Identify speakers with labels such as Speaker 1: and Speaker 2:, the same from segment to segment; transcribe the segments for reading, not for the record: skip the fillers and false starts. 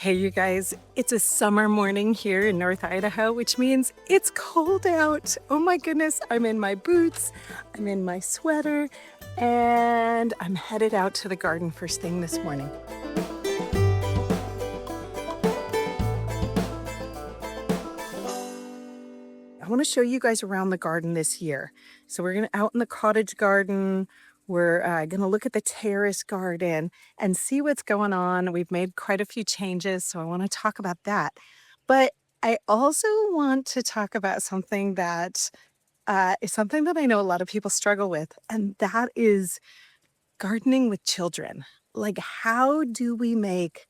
Speaker 1: Hey, you guys, it's a summer morning here in North Idaho, which means it's cold out. Oh my goodness, I'm in my boots, I'm in my sweater, and I'm headed out to the garden first thing this morning. I want to show you guys around the garden this year. So we're going to out in the cottage garden. We're going to look at the terrace garden and see what's going on. We've made quite a few changes, so I want to talk about that. But I also want to talk about something that is something that I know a lot of people struggle with, and that is gardening with children. Like, how do we make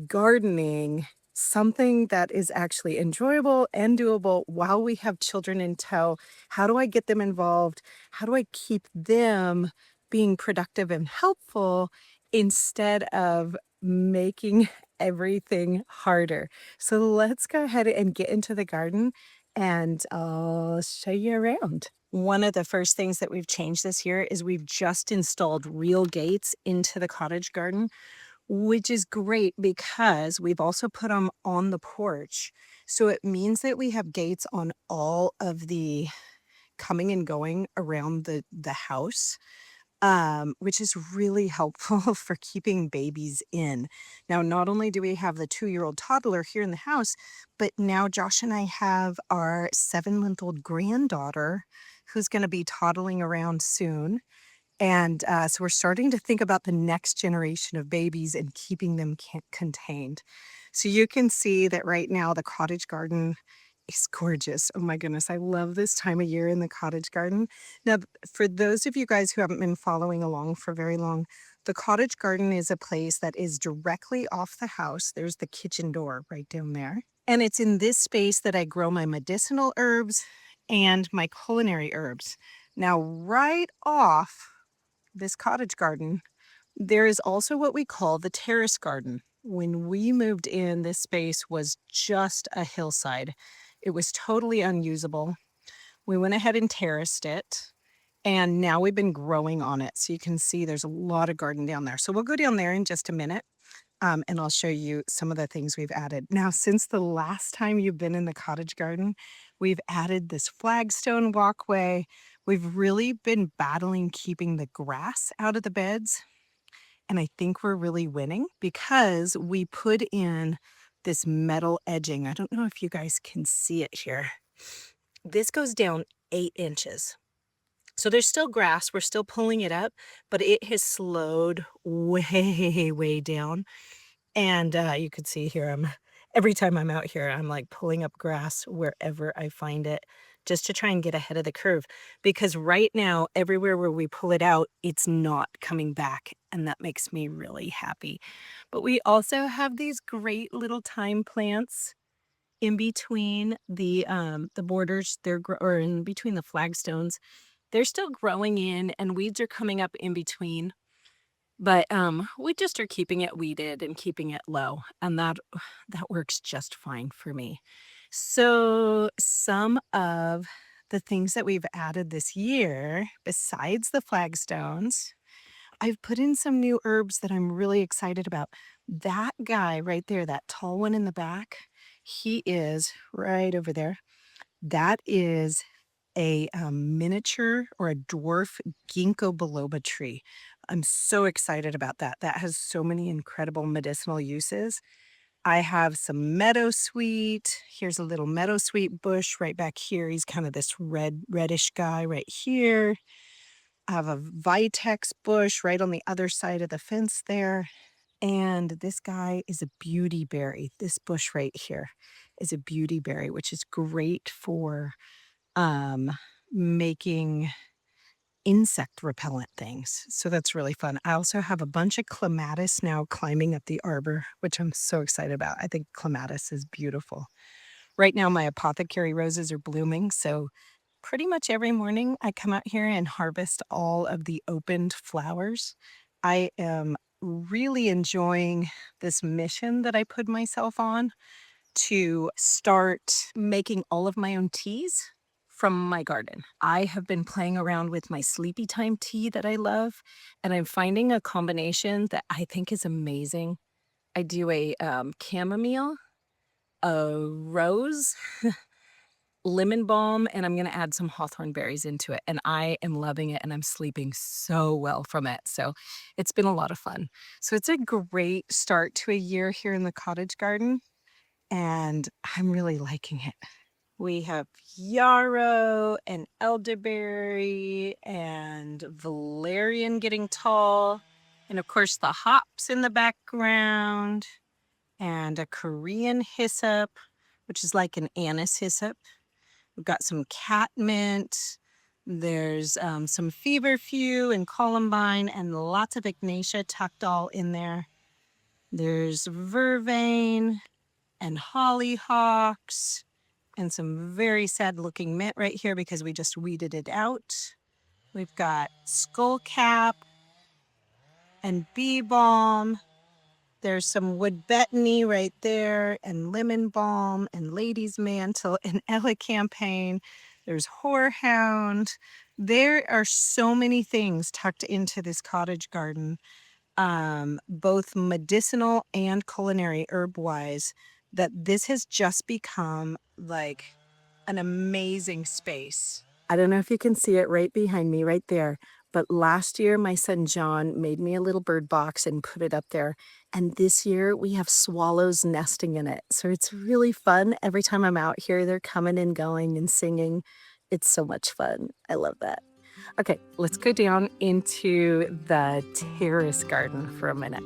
Speaker 1: gardening something that is actually enjoyable and doable while we have children in tow? How do I get them involved? How do I keep them being productive and helpful instead of making everything harder? So let's go ahead and get into the garden and I'll show you around. One of the first things that we've changed this year is we've just installed real gates into the cottage garden, which is great because we've also put them on the porch. So it means that we have gates on all of the coming and going around the house, which is really helpful for keeping babies in. Now, not only do we have the 2-year-old toddler here in the house, but now Josh and I have our 7-month-old granddaughter who's going to be toddling around soon. And so we're starting to think about the next generation of babies and keeping them contained. So you can see that right now the cottage garden is gorgeous. Oh my goodness, I love this time of year in the cottage garden. Now, for those of you guys who haven't been following along for very long, the cottage garden is a place that is directly off the house. There's the kitchen door right down there. And it's in this space that I grow my medicinal herbs and my culinary herbs. Now, right off this cottage garden, there is also what we call the terrace garden. When we moved in, this space was just a hillside. It was totally unusable. We went ahead and terraced it, and now we've been growing on it. So you can see there's a lot of garden down there. So we'll go down there in just a minute. And I'll show you some of the things we've added. Now, since the last time you've been in the cottage garden, we've added this flagstone walkway. We've really been battling keeping the grass out of the beds. And I think we're really winning because we put in this metal edging. I don't know if you guys can see it here. This goes down 8 inches. So there's still grass. We're still pulling it up, but it has slowed way, way down. And you could see here, every time I'm out here, I'm like pulling up grass wherever I find it just to try and get ahead of the curve. Because right now, everywhere where we pull it out, it's not coming back. And that makes me really happy. But we also have these great little thyme plants in between the borders. Or in between the flagstones. They're still growing in, and weeds are coming up in between. But, we just are keeping it weeded and keeping it low, and that works just fine for me. So, some of the things that we've added this year, besides the flagstones, I've put in some new herbs that I'm really excited about. That guy right there, that tall one in the back, he is right over there. That is a miniature or a dwarf ginkgo biloba tree. I'm so excited about that. That has so many incredible medicinal uses. I have some meadowsweet. Here's a little meadowsweet bush right back here. He's kind of this reddish guy right here. I have a vitex bush right on the other side of the fence there. And this guy is a beautyberry. This bush right here is a beautyberry, which is great for um, making insect repellent things. So that's really fun. I also have a bunch of clematis now climbing up the arbor, which I'm so excited about. I think clematis is beautiful. Right now, my apothecary roses are blooming. So pretty much every morning, I come out here and harvest all of the opened flowers. I am really enjoying this mission that I put myself on to start making all of my own teas from my garden. I have been playing around with my sleepy time tea that I love, and I'm finding a combination that I think is amazing. I do a chamomile, a rose, lemon balm, and I'm gonna add some hawthorn berries into it, and I am loving it, and I'm sleeping so well from it, so it's been a lot of fun. So it's a great start to a year here in the cottage garden, and I'm really liking it. We have yarrow and elderberry and valerian getting tall, and of course the hops in the background, and a Korean hyssop, which is like an anise hyssop. We've got some catmint. There's some feverfew and columbine and lots of echinacea tucked all in there. There's vervain and hollyhocks and some very sad looking mint right here because we just weeded it out. We've got skullcap and bee balm. There's some wood betony right there, and lemon balm, and lady's mantle, and elecampane. There's horehound. There are so many things tucked into this cottage garden, both medicinal and culinary herb-wise, that this has just become like an amazing space. I don't know if you can see it right behind me right there, but last year my son John made me a little bird box and put it up there. And this year we have swallows nesting in it. So it's really fun. Every time I'm out here, they're coming and going and singing. It's so much fun. I love that. Okay, let's go down into the terrace garden for a minute.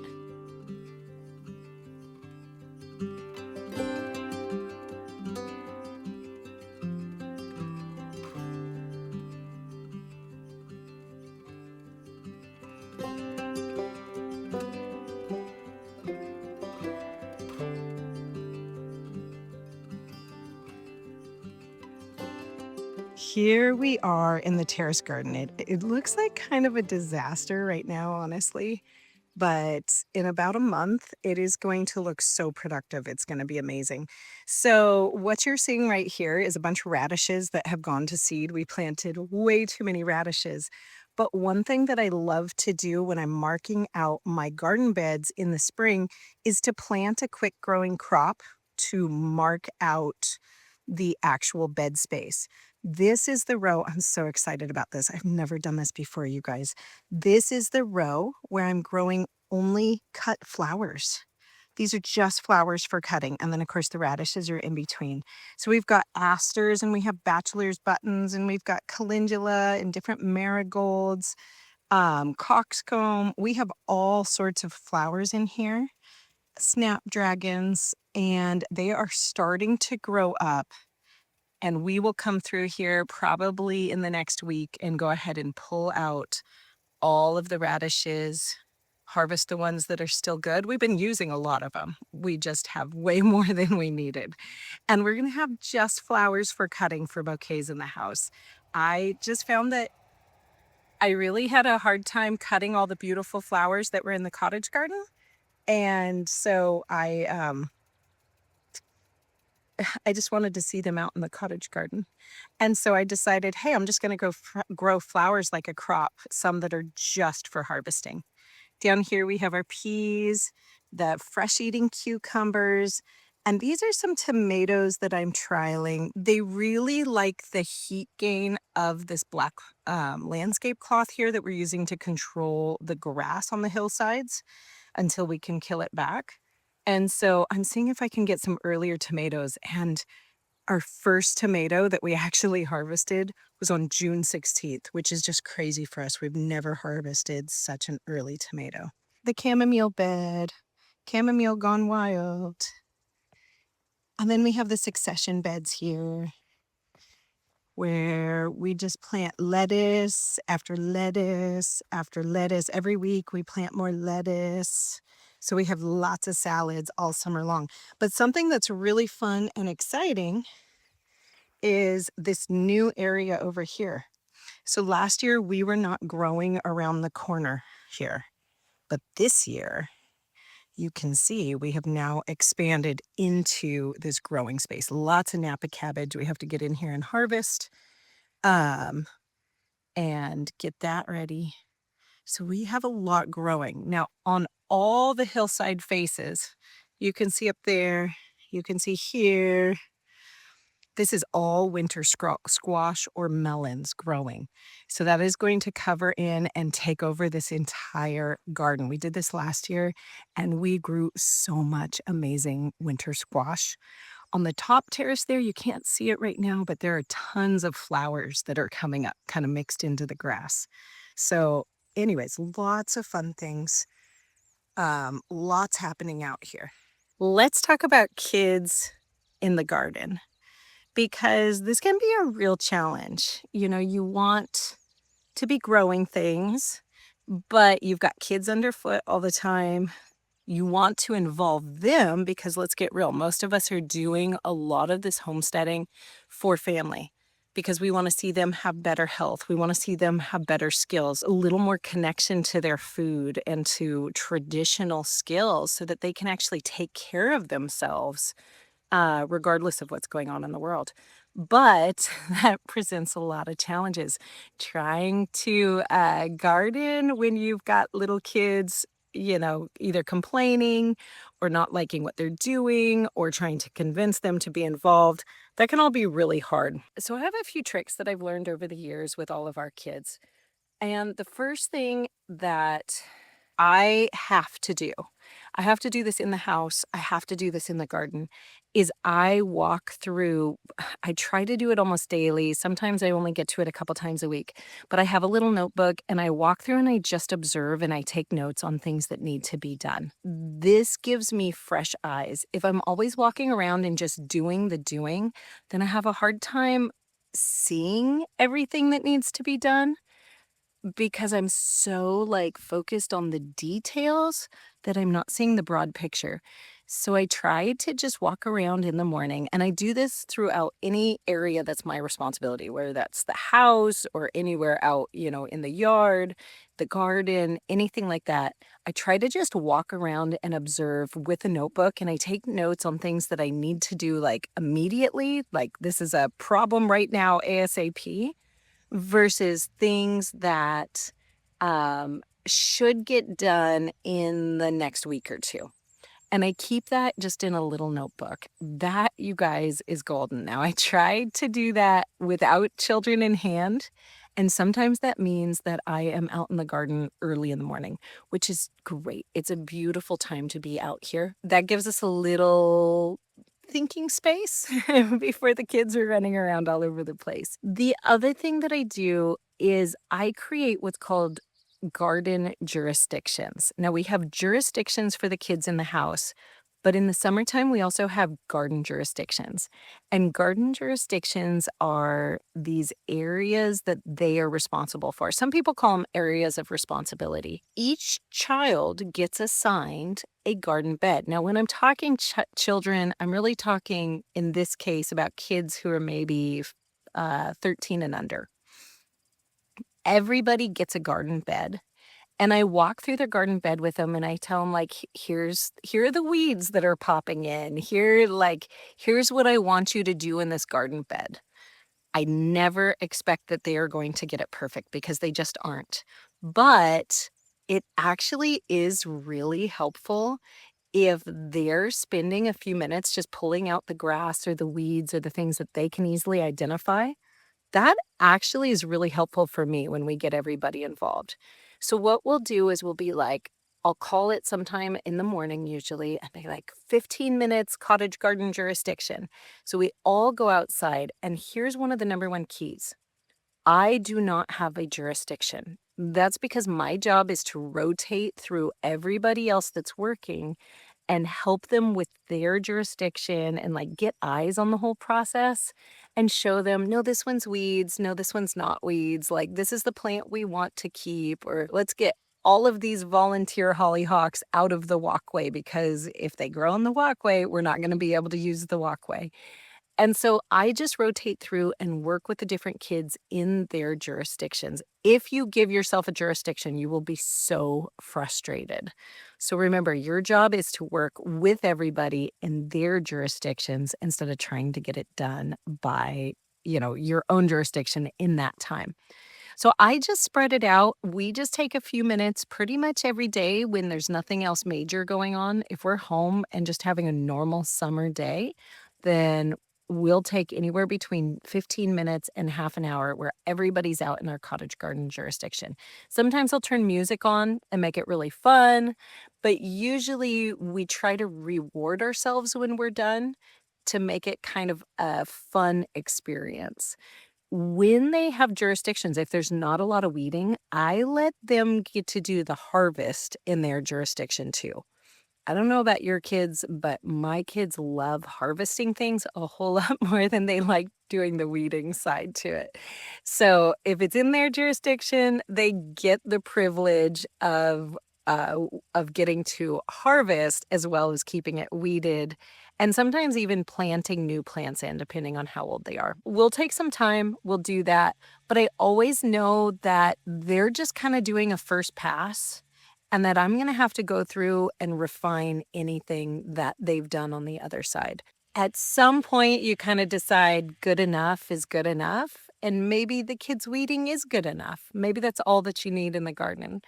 Speaker 1: Here we are in the terrace garden. It looks like kind of a disaster right now, honestly. But in about a month, it is going to look so productive. It's going to be amazing. So, what you're seeing right here is a bunch of radishes that have gone to seed. We planted way too many radishes. But one thing that I love to do when I'm marking out my garden beds in the spring is to plant a quick growing crop to mark out the actual bed space. This is the row. I'm so excited about this. I've never done this before, you guys. This is the row where I'm growing only cut flowers. These are just flowers for cutting. And then, of course, the radishes are in between. So we've got asters and we have bachelor's buttons and we've got calendula and different marigolds, coxcomb. We have all sorts of flowers in here, snapdragons, and they are starting to grow up. And we will come through here probably in the next week and go ahead and pull out all of the radishes, harvest the ones that are still good. We've been using a lot of them. We just have way more than we needed. And we're going to have just flowers for cutting for bouquets in the house. I just found that I really had a hard time cutting all the beautiful flowers that were in the cottage garden. And so I just wanted to see them out in the cottage garden. And so I decided, hey, I'm just going to go grow flowers like a crop, some that are just for harvesting. Down here we have our peas, the fresh eating cucumbers, and these are some tomatoes that I'm trialing. They really like the heat gain of this black landscape cloth here that we're using to control the grass on the hillsides until we can kill it back. And so I'm seeing if I can get some earlier tomatoes. And our first tomato that we actually harvested was on June 16th, which is just crazy for us. We've never harvested such an early tomato. The chamomile bed, chamomile gone wild. And then we have the succession beds here where we just plant lettuce after lettuce after lettuce. Every week we plant more lettuce. So we have lots of salads all summer long. But something that's really fun and exciting is this new area over here. So last year we were not growing around the corner here, but this year you can see we have now expanded into this growing space. Lots of Napa cabbage we have to get in here and harvest and get that ready. So we have a lot growing. Now, on all the hillside faces, you can see up there, you can see here, this is all winter squash or melons growing. So that is going to cover in and take over this entire garden. We did this last year and we grew so much amazing winter squash. On the top terrace there, you can't see it right now, but there are tons of flowers that are coming up, kind of mixed into the grass. So, anyways, lots of fun things. Lots happening out here. Let's talk about kids in the garden because this can be a real challenge. You know, you want to be growing things, but you've got kids underfoot all the time. You want to involve them because let's get real, most of us are doing a lot of this homesteading for family because we want to see them have better health. We want to see them have better skills, a little more connection to their food and to traditional skills so that they can actually take care of themselves regardless of what's going on in the world. But that presents a lot of challenges. Trying to garden when you've got little kids, you know, either complaining or not liking what they're doing or trying to convince them to be involved, that can all be really hard. So I have a few tricks that I've learned over the years with all of our kids. And the first thing that I have to do this in the house, I have to do this in the garden, is I walk through I try to do it almost daily, sometimes I only get to it a couple times a week, but I have a little notebook and I walk through and I just observe and I take notes on things that need to be done. This gives me fresh eyes. If I'm always walking around and just doing the doing, then I have a hard time seeing everything that needs to be done because I'm so, like, focused on the details that I'm not seeing the broad picture. So I try to just walk around in the morning, and I do this throughout any area that's my responsibility, whether that's the house or anywhere out, you know, in the yard, the garden, anything like that. I try to just walk around and observe with a notebook, and I take notes on things that I need to do, like, immediately, like, this is a problem right now, ASAP versus things that should get done in the next week or two. And I keep that just in a little notebook. That, you guys, is golden. Now, I tried to do that without children in hand. And sometimes that means that I am out in the garden early in the morning, which is great. It's a beautiful time to be out here. That gives us a little thinking space before the kids are running around all over the place. The other thing that I do is I create what's called garden jurisdictions. Now, we have jurisdictions for the kids in the house, but in the summertime, we also have garden jurisdictions. And garden jurisdictions are these areas that they are responsible for. Some people call them areas of responsibility. Each child gets assigned a garden bed. Now, when I'm talking children, I'm really talking in this case about kids who are maybe 13 and under. Everybody gets a garden bed. And I walk through their garden bed with them and I tell them like, here are the weeds that are popping in. Here's what I want you to do in this garden bed. I never expect that they are going to get it perfect because they just aren't. But it actually is really helpful if they're spending a few minutes just pulling out the grass or the weeds or the things that they can easily identify. That actually is really helpful for me when we get everybody involved. So what we'll do is we'll be like, I'll call it sometime in the morning usually and be like 15 minutes cottage garden jurisdiction. So we all go outside and here's one of the number one keys. I do not have a jurisdiction. That's because my job is to rotate through everybody else that's working and help them with their jurisdiction and like get eyes on the whole process and show them, no, this one's weeds, no, this one's not weeds, like this is the plant we want to keep, or let's get all of these volunteer hollyhocks out of the walkway because if they grow in the walkway, we're not going to be able to use the walkway. And so I just rotate through and work with the different kids in their jurisdictions. If you give yourself a jurisdiction, you will be so frustrated. So remember, your job is to work with everybody in their jurisdictions instead of trying to get it done by, you know, your own jurisdiction in that time. So I just spread it out. We just take a few minutes pretty much every day when there's nothing else major going on. If we're home and just having a normal summer day, then we'll take anywhere between 15 minutes and half an hour where everybody's out in our cottage garden jurisdiction. Sometimes I'll turn music on and make it really fun, but usually we try to reward ourselves when we're done to make it kind of a fun experience. When they have jurisdictions, if there's not a lot of weeding, I let them get to do the harvest in their jurisdiction too. I don't know about your kids, but my kids love harvesting things a whole lot more than they like doing the weeding side to it. So if it's in their jurisdiction, they get the privilege of getting to harvest as well as keeping it weeded and sometimes even planting new plants in, depending on how old they are. We'll take some time, we'll do that, but I always know that they're just kind of doing a first pass and that I'm gonna have to go through and refine anything that they've done on the other side. At some point, you kind of decide good enough is good enough, and maybe the kids' weeding is good enough. Maybe that's all that you need in the garden.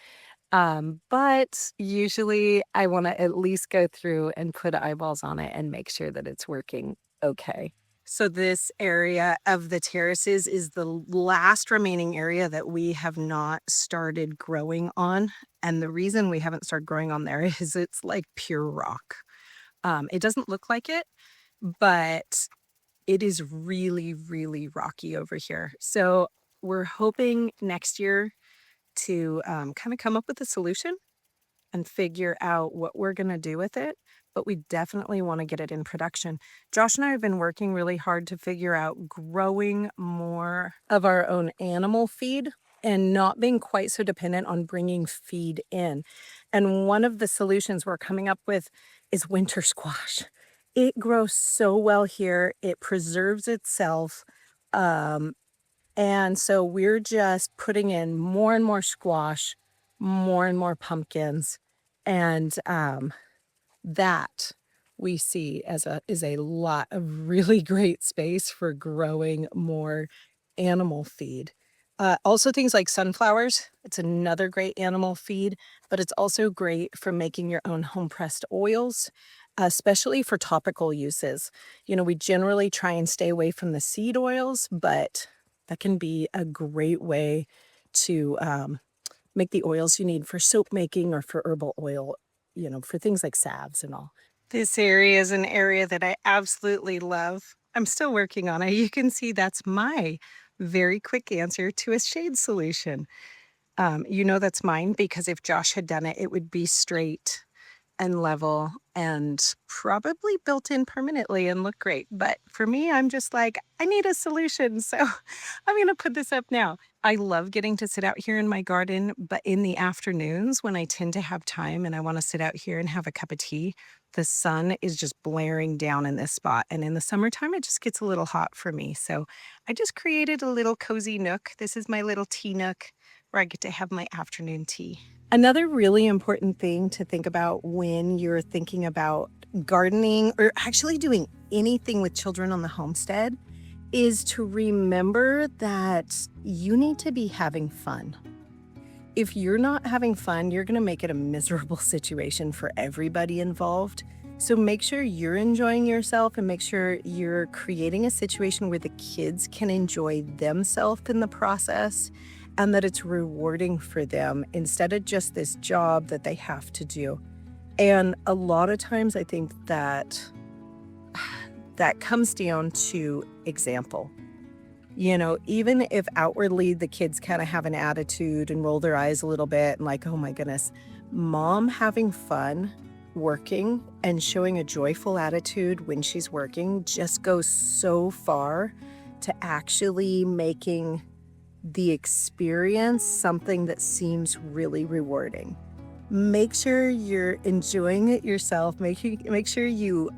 Speaker 1: But usually I want to at least go through and put eyeballs on it and make sure that it's working okay. So this area of the terraces is the last remaining area that we have not started growing on. And the reason we haven't started growing on there is it's like pure rock. It doesn't look like it, but it is really, really rocky over here. So we're hoping next year to kind of come up with a solution and figure out what we're going to do with it. But we definitely want to get it in production. Josh and I have been working really hard to figure out growing more of our own animal feed and not being quite so dependent on bringing feed in. And one of the solutions we're coming up with is winter squash. It grows so well here, it preserves itself. Um, and so we're just putting in more and more squash, more and more pumpkins, and that we see as a lot of really great space for growing more animal feed. Also things like sunflowers, it's another great animal feed, but it's also great for making your own home pressed oils, especially for topical uses. You know, we generally try and stay away from the seed oils, but that can be a great way to make the oils you need for soap making or for herbal oil, you know, for things like salves and all. This area is an area that I absolutely love. I'm still working on it. You can see that's my very quick answer to a shade solution. You know that's mine because if Josh had done it, it would be straight and level and probably built in permanently and look great. But for me, I'm just like, I need a solution. So I'm going to put this up now. I love getting to sit out here in my garden, but in the afternoons when I tend to have time and I want to sit out here and have a cup of tea, the sun is just blaring down in this spot. And in the summertime, it just gets a little hot for me. So I just created a little cozy nook. This is my little tea nook where I get to have my afternoon tea. Another really important thing to think about when you're thinking about gardening or actually doing anything with children on the homestead is to remember that you need to be having fun. If you're not having fun, you're going to make it a miserable situation for everybody involved. So make sure you're enjoying yourself and make sure you're creating a situation where the kids can enjoy themselves in the process and that it's rewarding for them instead of just this job that they have to do. And a lot of times I think that that comes down to example. You know, even if outwardly the kids kind of have an attitude and roll their eyes a little bit and like, oh my goodness, mom having fun working and showing a joyful attitude when she's working just goes so far to actually making the experience something that seems really rewarding. Make sure you're enjoying it yourself. Make sure you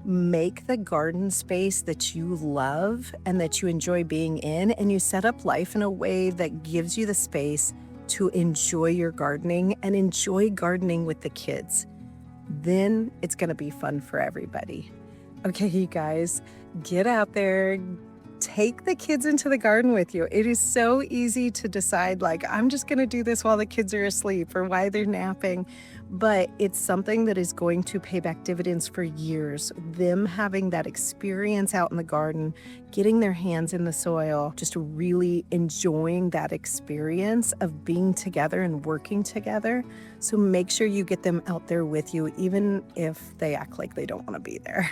Speaker 1: make the garden space that you love and that you enjoy being in, and you set up life in a way that gives you the space to enjoy your gardening and enjoy gardening with the kids. Then it's going to be fun for everybody. Okay, you guys, get out there, take the kids into the garden with you. It is so easy to decide, like, I'm just going to do this while the kids are asleep or while they're napping. But it's something that is going to pay back dividends for years. Them having that experience out in the garden, getting their hands in the soil, just really enjoying that experience of being together and working together. So make sure you get them out there with you, even if they act like they don't want to be there.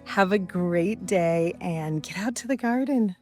Speaker 1: Have a great day and get out to the garden.